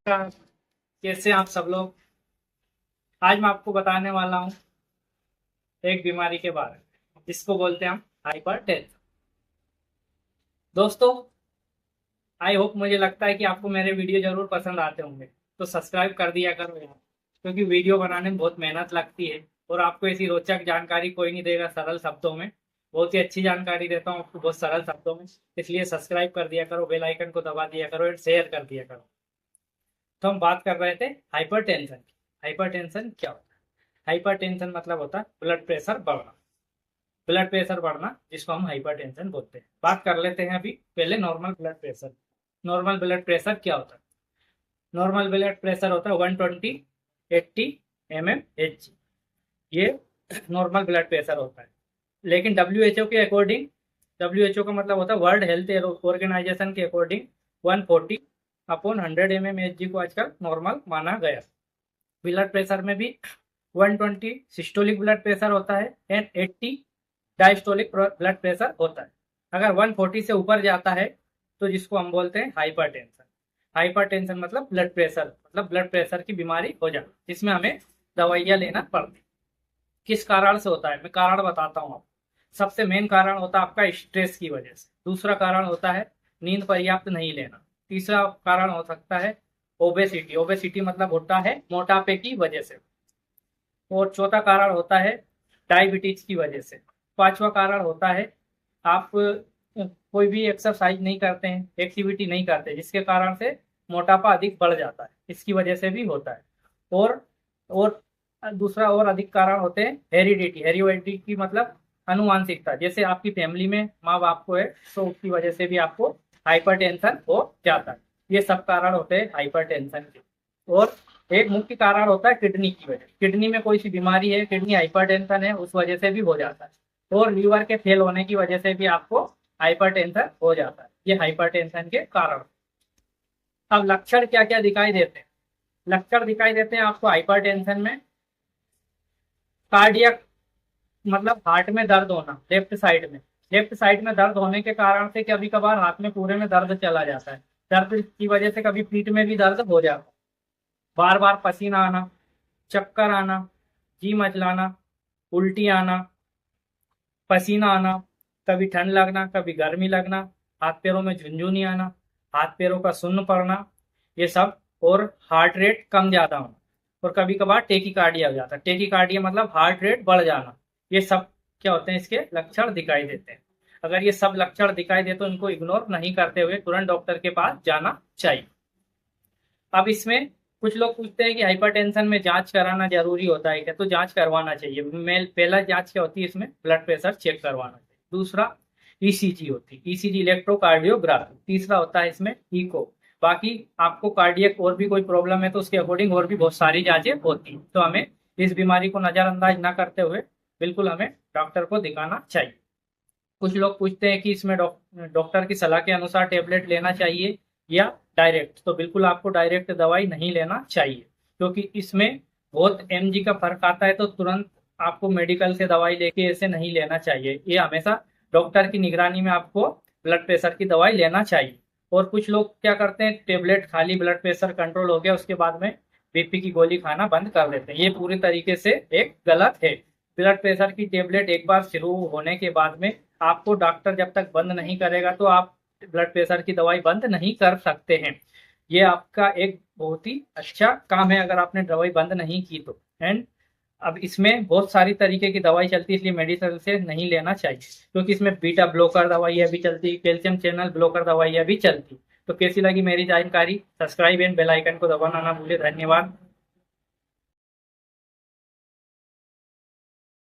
नमस्कार। कैसे हैं आप सब लोग। आज मैं आपको बताने वाला हूँ एक बीमारी के बारे में जिसको बोलते हैं हम हाइपरटेंशन। दोस्तों, आई होप, मुझे लगता है कि आपको मेरे वीडियो जरूर पसंद आते होंगे, तो सब्सक्राइब कर दिया करो यार, क्योंकि वीडियो बनाने में बहुत मेहनत लगती है और आपको ऐसी रोचक जानकारी कोई नहीं देगा सरल शब्दों में। बहुत ही अच्छी जानकारी देता हूँ आपको बहुत सरल शब्दों में। इसलिए सब्सक्राइब कर दिया करो, बेल आइकन को दबा दिया करो और शेयर कर दिया करो। तो हम बात कर रहे थे हाइपरटेंशन की। हाइपरटेंशन क्या होता है? हाइपरटेंशन मतलब होता है ब्लड प्रेशर बढ़ना। ब्लड प्रेशर बढ़ना जिसको हम हाइपरटेंशन बोलते हैं। बात कर लेते हैं अभी पहले normal blood pressure. Normal blood pressure क्या होता है? नॉर्मल ब्लड प्रेशर होता है 120/80 mm Hg। ये नॉर्मल ब्लड प्रेशर होता है। लेकिन डब्ल्यू एच ओ के अकॉर्डिंग, डब्ल्यू एच ओ का मतलब होता है वर्ल्ड हेल्थ ऑर्गेनाइजेशन के अकॉर्डिंग 140/100 mm Hg को आजकल नॉर्मल माना गया। ब्लड प्रेशर में भी 120 सिस्टोलिक ब्लड प्रेशर होता है एंड 80 डायस्टोलिक ब्लड प्रेशर होता है। अगर 140 से ऊपर जाता है तो जिसको हम बोलते हैं हाइपरटेंशन। हाइपरटेंशन मतलब ब्लड प्रेशर, मतलब ब्लड प्रेशर की बीमारी हो जाना, जिसमें हमें दवाइयाँ लेना पड़ती। किस कारण से होता है, मैं कारण बताता हूँ आपको। सबसे मेन कारण होता है आपका स्ट्रेस की वजह से। दूसरा कारण होता है नींद पर्याप्त नहीं लेना। तीसरा कारण हो सकता है ओबेसिटी। ओबेसिटी मतलब होता है मोटापे की वजह से। और चौथा कारण होता है डायबिटीज की वजह से। पांचवा कारण होता है आप कोई भी एक्सरसाइज नहीं करते हैं, एक्टिविटी नहीं करते, जिसके कारण से मोटापा अधिक बढ़ जाता है, इसकी वजह से भी होता है। और और दूसरा और अधिक कारण होते हैं हेरिडिटी। हेरिडिटी मतलब अनुवांशिकता। जैसे आपकी फैमिली में माँ बाप को है तो उसकी वजह से भी आपको हाइपरटेंशन हो जाता है। ये सब कारण होते हैं हाइपरटेंशन के। और एक मुख्य कारण होता है किडनी की वजह। किडनी में कोई सी बीमारी है, किडनी हाइपरटेंशन है, उस वजह से भी हो जाता है। और लीवर के फेल होने की वजह से भी आपको हाइपरटेंशन हो जाता है। ये हाइपरटेंशन के कारण। अब लक्षण क्या क्या दिखाई देते हैं? लक्षण दिखाई देते हैं आपको हाइपरटेंशन में। कार्डियक मतलब हार्ट में दर्द होना, लेफ्ट साइड में। लेफ्ट साइड में दर्द होने के कारण से कभी कभार हाथ में पूरे में दर्द चला जाता है। दर्द की वजह से कभी पीठ में भी दर्द हो जाता है। बार बार पसीना आना, चक्कर आना, जी मचलाना, उल्टी आना, पसीना आना, कभी ठंड लगना, कभी गर्मी लगना, हाथ पैरों में झुंझुनी आना, हाथ पैरों का सुन्न पड़ना, ये सब। और हार्ट रेट कम ज्यादा होना। और कभी कभार टेकिकार्डिया हो जाता है। टेकिकार्डिया मतलब हार्ट रेट बढ़ जाना। ये सब क्या होते हैं, इसके लक्षण दिखाई देते हैं। अगर ये सब लक्षण दिखाई दे तो इनको इग्नोर नहीं करते हुए तुरंत डॉक्टर के पास जाना चाहिए। अब इसमें कुछ लोग पूछते हैं कि हाइपरटेंशन में जांच कराना जरूरी होता है क्या? तो जांच करवाना चाहिए। पहला जांच क्या होती है इसमें? ब्लड प्रेशर चेक करवाना चाहिए। दूसरा ईसीजी होती है, ईसीजी इलेक्ट्रोकार्डियोग्राफी। तीसरा होता है इसमें इको। बाकी आपको कार्डियक और भी कोई प्रॉब्लम है तो उसके अकॉर्डिंग और भी बहुत सारी जांचें होती हैं। तो हमें इस बीमारी को नजरअंदाज ना करते हुए बिल्कुल हमें डॉक्टर को दिखाना चाहिए। कुछ लोग पूछते हैं कि इसमें डॉक्टर की सलाह के अनुसार टेबलेट लेना चाहिए या डायरेक्ट। तो बिल्कुल आपको डायरेक्ट दवाई नहीं लेना चाहिए, क्योंकि इसमें बहुत एमजी का फर्क आता है। तो तुरंत आपको मेडिकल से दवाई लेके ऐसे नहीं लेना चाहिए। ये हमेशा डॉक्टर की निगरानी में आपको ब्लड प्रेशर की दवाई लेना चाहिए। और कुछ लोग क्या करते हैं, टेबलेट खाली ब्लड प्रेशर कंट्रोल हो गया उसके बाद में बीपी की गोली खाना बंद कर देते हैं। ये पूरी तरीके से एक गलत है। ब्लड प्रेशर की टेबलेट एक बार शुरू होने के बाद में आपको डॉक्टर जब तक बंद नहीं करेगा तो आप ब्लड प्रेशर की दवाई बंद नहीं कर सकते हैं। ये आपका एक बहुत ही अच्छा काम है अगर आपने दवाई बंद नहीं की तो। एंड अब इसमें बहुत सारी तरीके की दवाई चलती है, इसलिए मेडिसिन से नहीं लेना चाहिए, क्योंकि इसमें बीटा ब्लॉकर दवाइयाँ भी चलती, कैल्शियम चैनल ब्लॉकर दवाइयाँ भी चलती। तो कैसी लगी मेरी जानकारी? सब्सक्राइब एंड बेल आइकन को दबाना ना भूले। धन्यवाद।